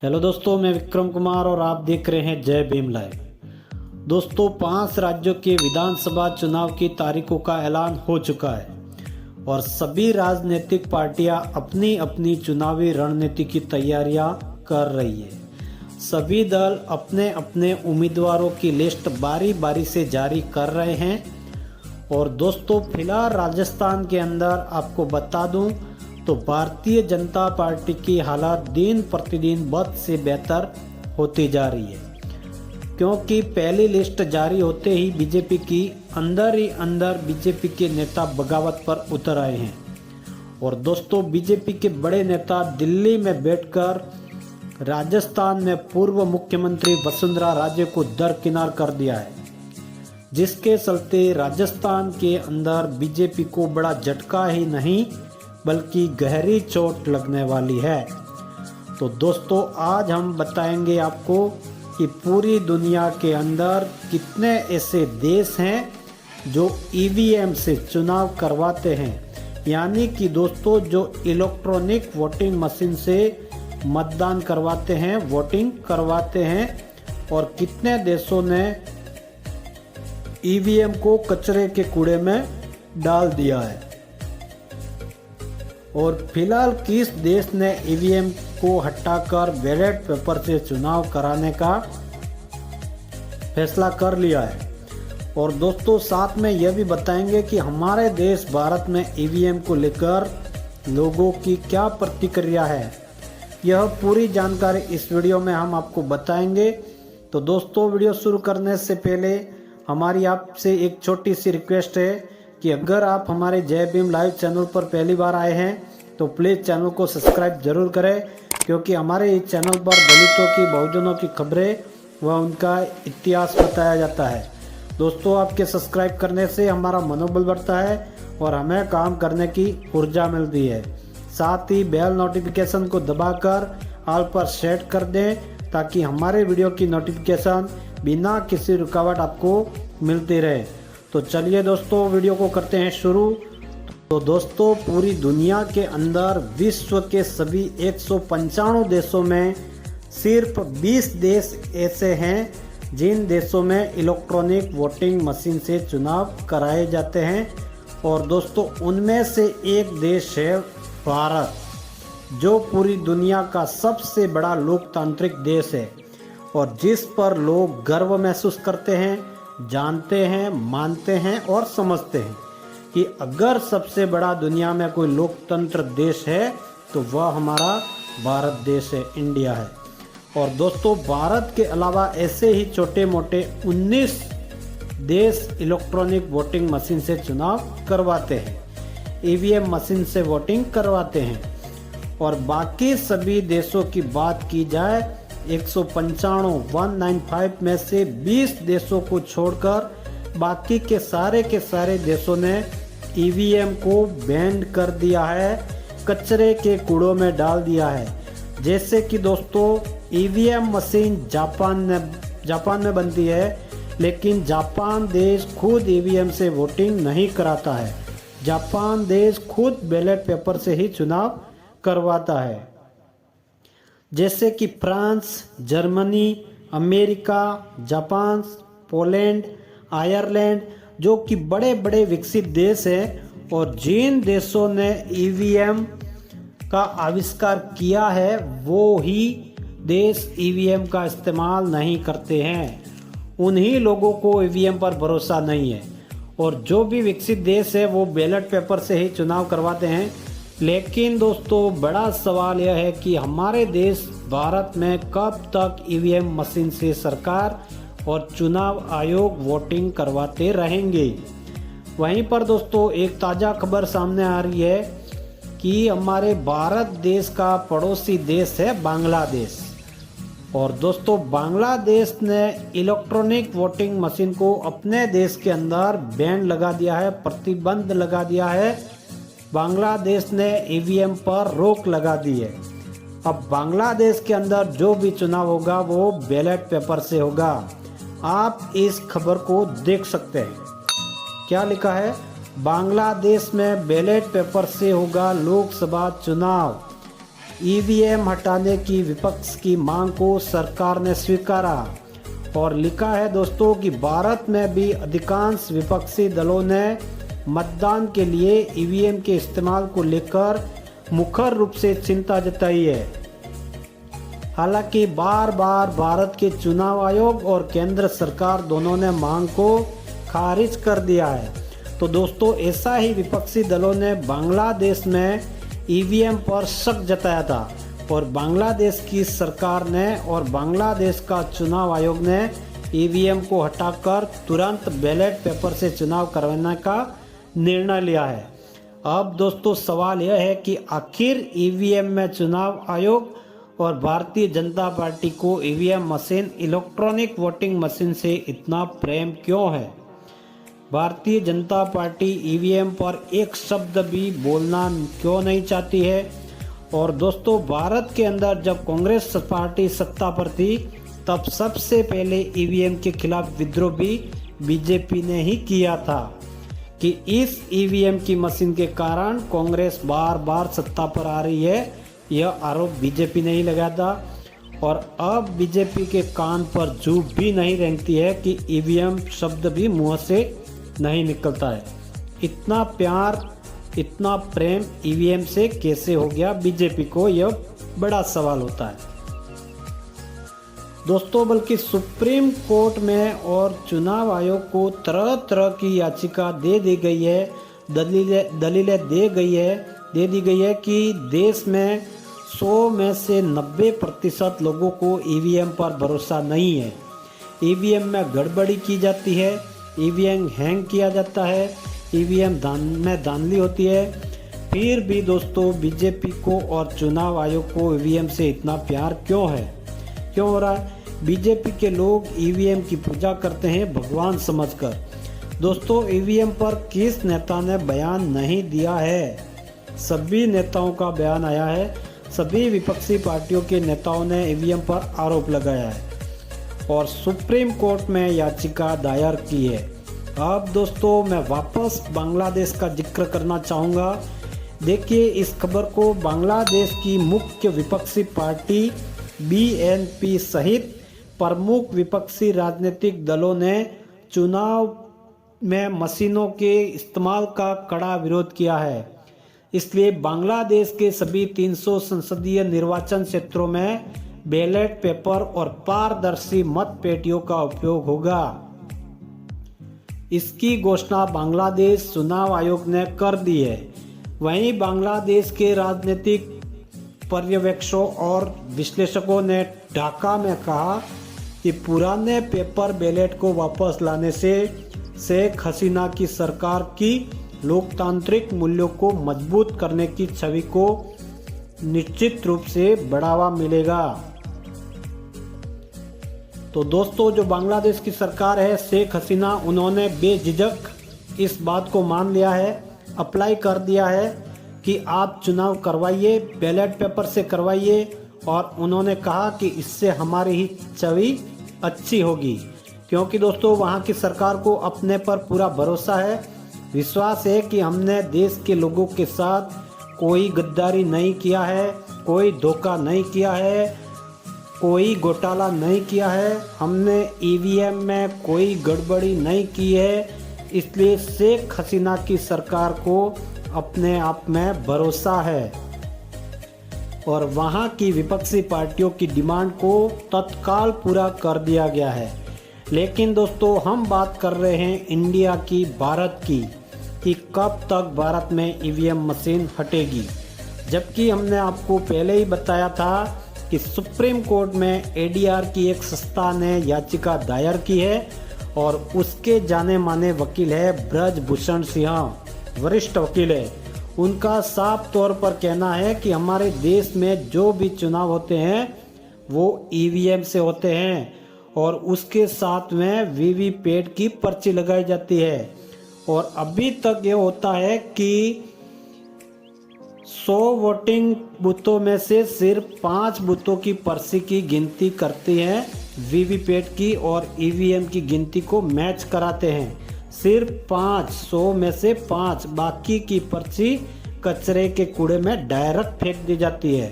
Hello दोस्तों, मैं विक्रम कुमार और आप देख रहे हैं जय भीम लाइव। दोस्तों, 5 राज्यों के विधानसभा चुनाव की तारीखों का ऐलान हो चुका है और सभी राजनीतिक पार्टियां अपनी अपनी चुनावी रणनीति की तैयारियां कर रही है। सभी दल अपने अपने उम्मीदवारों की लिस्ट बारी बारी से जारी कर रहे हैं। और दोस्तों, फिलहाल राजस्थान के अंदर आपको बता दूं तो भारतीय जनता पार्टी की हालत दिन प्रतिदिन बद से बेहतर होती जा रही है, क्योंकि पहली लिस्ट जारी होते ही बीजेपी की अंदर बीजेपी के नेता बगावत पर उतर आए हैं। और दोस्तों, बीजेपी के बड़े नेता दिल्ली में बैठकर राजस्थान में पूर्व मुख्यमंत्री वसुंधरा राजे को दरकिनार कर दिया है, जिसके चलते राजस्थान के अंदर बीजेपी को बड़ा झटका ही नहीं बल्कि गहरी चोट लगने वाली है। तो दोस्तों, आज हम बताएंगे आपको कि पूरी दुनिया के अंदर कितने ऐसे देश हैं जो ईवीएम से चुनाव करवाते हैं, यानी कि दोस्तों जो इलेक्ट्रॉनिक वोटिंग मशीन से मतदान करवाते हैं, वोटिंग करवाते हैं, और कितने देशों ने ईवीएम को कचरे के कूड़े में डाल दिया है। और फिलहाल किस देश ने ईवीएम को हटाकर बैलेट पेपर से चुनाव कराने का फैसला कर लिया है। और दोस्तों, साथ में यह भी बताएंगे कि हमारे देश भारत में ईवीएम को लेकर लोगों की क्या प्रतिक्रिया है। यह पूरी जानकारी इस वीडियो में हम आपको बताएंगे। तो दोस्तों, वीडियो शुरू करने से पहले हमारी आपसे एक छोटी सी रिक्वेस्ट है कि अगर आप हमारे जय भीम लाइव चैनल पर पहली बार आए हैं तो प्लीज़ चैनल को सब्सक्राइब जरूर करें, क्योंकि हमारे इस चैनल पर दलितों की, बहुजनों की खबरें व उनका इतिहास बताया जाता है। दोस्तों, आपके सब्सक्राइब करने से हमारा मनोबल बढ़ता है और हमें काम करने की ऊर्जा मिलती है। साथ ही बेल नोटिफिकेशन को दबाकर ऑल पर सेट कर दें, ताकि हमारे वीडियो की नोटिफिकेशन बिना किसी रुकावट आपको मिलती रहे। तो चलिए दोस्तों, वीडियो को करते हैं शुरू। तो दोस्तों, पूरी दुनिया के अंदर विश्व के सभी 195 देशों में सिर्फ 20 देश ऐसे हैं जिन देशों में इलेक्ट्रॉनिक वोटिंग मशीन से चुनाव कराए जाते हैं। और दोस्तों, उनमें से एक देश है भारत, जो पूरी दुनिया का सबसे बड़ा लोकतांत्रिक देश है और जिस पर लोग गर्व महसूस करते हैं, जानते हैं, मानते हैं और समझते हैं कि अगर सबसे बड़ा दुनिया में कोई लोकतंत्र देश है तो वह हमारा भारत देश है, इंडिया है। और दोस्तों, भारत के अलावा ऐसे ही छोटे मोटे 19 देश इलेक्ट्रॉनिक वोटिंग मशीन से चुनाव करवाते हैं, ईवीएम मशीन से वोटिंग करवाते हैं। और बाकी सभी देशों की बात की जाए, 195 में से 20 देशों को छोड़कर बाकी के सारे देशों ने ईवीएम को बैन कर दिया है, कचरे के कूड़ों में डाल दिया है। जैसे कि दोस्तों, ईवीएम मशीन जापान में बनती है, लेकिन जापान देश खुद ईवीएम से वोटिंग नहीं कराता है। जापान देश खुद बैलेट पेपर से ही चुनाव करवाता है। जैसे कि France, Germany, America, Japan, Poland, Ireland, जो कि बड़े बड़े विकसित देश हैं। और जिन देशों ने ईवीएम का आविष्कार किया है वो ही देश ईवीएम का इस्तेमाल नहीं करते हैं, उन्हीं लोगों को ईवीएम पर भरोसा नहीं है। और जो भी विकसित देश है वो बैलेट पेपर से ही चुनाव करवाते हैं। लेकिन दोस्तों, बड़ा सवाल यह है कि हमारे देश भारत में कब तक ईवीएम मशीन से सरकार और चुनाव आयोग वोटिंग करवाते रहेंगे। वहीं पर दोस्तों, एक ताज़ा खबर सामने आ रही है कि हमारे भारत देश का पड़ोसी देश है बांग्लादेश। और दोस्तों, बांग्लादेश ने इलेक्ट्रॉनिक वोटिंग मशीन को अपने देश के अंदर बैन लगा दिया है, प्रतिबंध लगा दिया है। बांग्लादेश ने ईवीएम पर रोक लगा दी है। अब बांग्लादेश के अंदर जो भी चुनाव होगा वो बैलेट पेपर से होगा। आप इस खबर को देख सकते हैं, क्या लिखा है, बांग्लादेश में बैलेट पेपर से होगा लोकसभा चुनाव। ईवीएम हटाने की विपक्ष की मांग को सरकार ने स्वीकारा और लिखा है दोस्तों कि भारत में भी अधिकांश विपक्षी दलों ने मतदान के लिए ईवीएम के इस्तेमाल को लेकर मुखर रूप से चिंता जताई है। हालांकि बार बार भारत के चुनाव आयोग और केंद्र सरकार दोनों ने मांग को खारिज कर दिया है। तो दोस्तों ऐसा ही विपक्षी दलों ने बांग्लादेश में ईवीएम पर शक जताया था और बांग्लादेश की सरकार ने और बांग्लादेश का चुनाव आयोग ने ईवीएम को हटाकर तुरंत बैलेट पेपर से चुनाव करवाने का निर्णय लिया है। अब दोस्तों सवाल यह है कि आखिर ईवीएम में चुनाव आयोग और भारतीय जनता पार्टी को EVM machine electronic voting machine से इतना प्रेम क्यों है? भारतीय जनता पार्टी ईवीएम पर एक शब्द भी बोलना क्यों नहीं चाहती है? और दोस्तों भारत के अंदर जब कांग्रेस पार्टी सत्ता पर थी तब सबसे पहले ईवीएम के खिलाफ विद्रोह भी बीजेपी ने ही किया था कि इस ईवीएम की मशीन के कारण कांग्रेस बार बार सत्ता पर आ रही है, यह आरोप बीजेपी ने ही लगाया था। और अब बीजेपी के कान पर जू भी नहीं रेंगती है कि ईवीएम शब्द भी मुंह से नहीं निकलता है। इतना प्यार इतना प्रेम ईवीएम से कैसे हो गया बीजेपी को, यह बड़ा सवाल होता है दोस्तों। बल्कि सुप्रीम कोर्ट में और चुनाव आयोग को तरह तरह की याचिका दे दी गई है, दलीलें दे दी गई है कि देश में 100 में से 90% लोगों को ईवीएम पर भरोसा नहीं है। ईवीएम में गड़बड़ी की जाती है, ईवीएम हैंग किया जाता है, ईवीएम में धांधली होती है। फिर भी दोस्तों बीजेपी को और चुनाव आयोग को ईवीएम से इतना प्यार क्यों है, क्यों हो रहा है? बीजेपी के लोग ईवीएम की पूजा करते हैं भगवान समझकर। दोस्तों ईवीएम पर किस नेता ने बयान नहीं दिया है? सभी नेताओं का बयान आया है, सभी विपक्षी पार्टियों के नेताओं ने ईवीएम पर आरोप लगाया है और सुप्रीम कोर्ट में याचिका दायर की है। अब दोस्तों मैं वापस बांग्लादेश का जिक्र करना चाहूँगा। देखिए इस खबर को बांग्लादेश की मुख्य विपक्षी पार्टी बीएनपी सहित प्रमुख विपक्षी राजनीतिक दलों ने चुनाव में मशीनों के इस्तेमाल का कड़ा विरोध किया है। इसलिए बांग्लादेश के सभी 300 संसदीय निर्वाचन क्षेत्रों में बैलेट पेपर और पारदर्शी मत पेटियों का उपयोग होगा। इसकी घोषणा बांग्लादेश चुनाव आयोग ने कर दी है। वहीं बांग्लादेश के राजनीतिक पर्यवेक्षकों और विश्लेषकों ने ढाका में कहा कि पुराने पेपर बैलेट को वापस लाने से शेख हसीना की सरकार की लोकतांत्रिक मूल्यों को मजबूत करने की छवि को निश्चित रूप से बढ़ावा मिलेगा। तो दोस्तों जो बांग्लादेश की सरकार है शेख हसीना, उन्होंने बेझिझक इस बात को मान लिया है, अप्लाई कर दिया है कि आप चुनाव करवाइए, बैलेट पेपर से करवाइए। और उन्होंने कहा कि इससे हमारी ही छवि अच्छी होगी, क्योंकि दोस्तों वहाँ की सरकार को अपने पर पूरा भरोसा है, विश्वास है कि हमने देश के लोगों के साथ कोई गद्दारी नहीं किया है, कोई धोखा नहीं किया है, कोई घोटाला नहीं किया है, हमने ईवीएम में कोई गड़बड़ी नहीं की है। इसलिए शेख हसीना की सरकार को अपने आप में भरोसा है और वहाँ की विपक्षी पार्टियों की डिमांड को तत्काल पूरा कर दिया गया है। लेकिन दोस्तों हम बात कर रहे हैं इंडिया की, भारत की, कि कब तक भारत में ईवीएम मशीन हटेगी। जबकि हमने आपको पहले ही बताया था कि सुप्रीम कोर्ट में एडीआर की एक संस्था ने याचिका दायर की है और उसके जाने माने वकील है ब्रजभूषण सिंह, वरिष्ठ वकील है। उनका साफ तौर पर कहना है कि हमारे देश में जो भी चुनाव होते हैं वो ईवीएम से होते हैं और उसके साथ में वीवीपैट की पर्ची लगाई जाती है। और अभी तक ये होता है कि 100 वोटिंग बूथों में से सिर्फ 5 बूथों की पर्ची की गिनती करती हैं वीवीपैट की और ईवीएम की गिनती को मैच कराते हैं। सिर्फ 500 में से 5, बाकी की पर्ची कचरे के कूड़े में डायरेक्ट फेंक दी जाती है।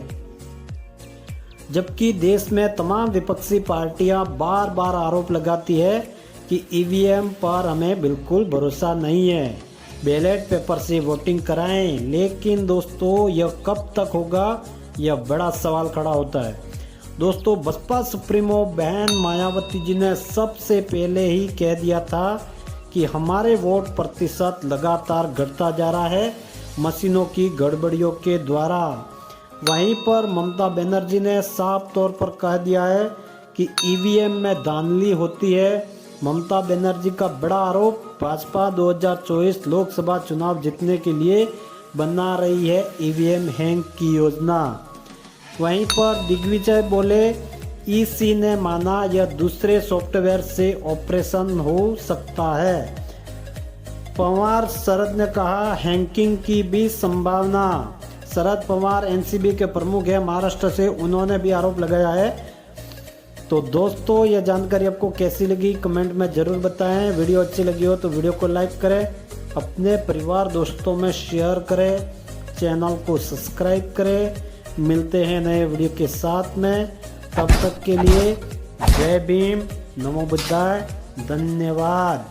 जबकि देश में तमाम विपक्षी पार्टियां बार बार आरोप लगाती है कि ईवीएम पर हमें बिल्कुल भरोसा नहीं है, बैलेट पेपर से वोटिंग कराएं। लेकिन दोस्तों यह कब तक होगा, यह बड़ा सवाल खड़ा होता है। दोस्तों बसपा सुप्रीमो बहन मायावती जी ने सबसे पहले ही कह दिया था कि हमारे वोट प्रतिशत लगातार घटता जा रहा है मशीनों की गड़बड़ियों के द्वारा। वहीं पर ममता बनर्जी ने साफ तौर पर कह दिया है कि ईवीएम में धांधली होती है। ममता बनर्जी का बड़ा आरोप, भाजपा 2024 लोकसभा चुनाव जीतने के लिए बना रही है ईवीएम हैंग की योजना। वहीं पर दिग्विजय बोले ईसी ने माना यह दूसरे सॉफ्टवेयर से ऑपरेशन हो सकता है। पवार शरद ने कहा हैकिंग की भी संभावना। शरद पवार एनसीबी के प्रमुख हैं महाराष्ट्र से, उन्होंने भी आरोप लगाया है। तो दोस्तों यह जानकारी आपको कैसी लगी कमेंट में ज़रूर बताएं। वीडियो अच्छी लगी हो तो वीडियो को लाइक करें, अपने परिवार दोस्तों में शेयर करें, चैनल को सब्सक्राइब करें। मिलते हैं नए वीडियो के साथ में, तब तक के लिए जय भीम, नमो बुद्धाय, धन्यवाद।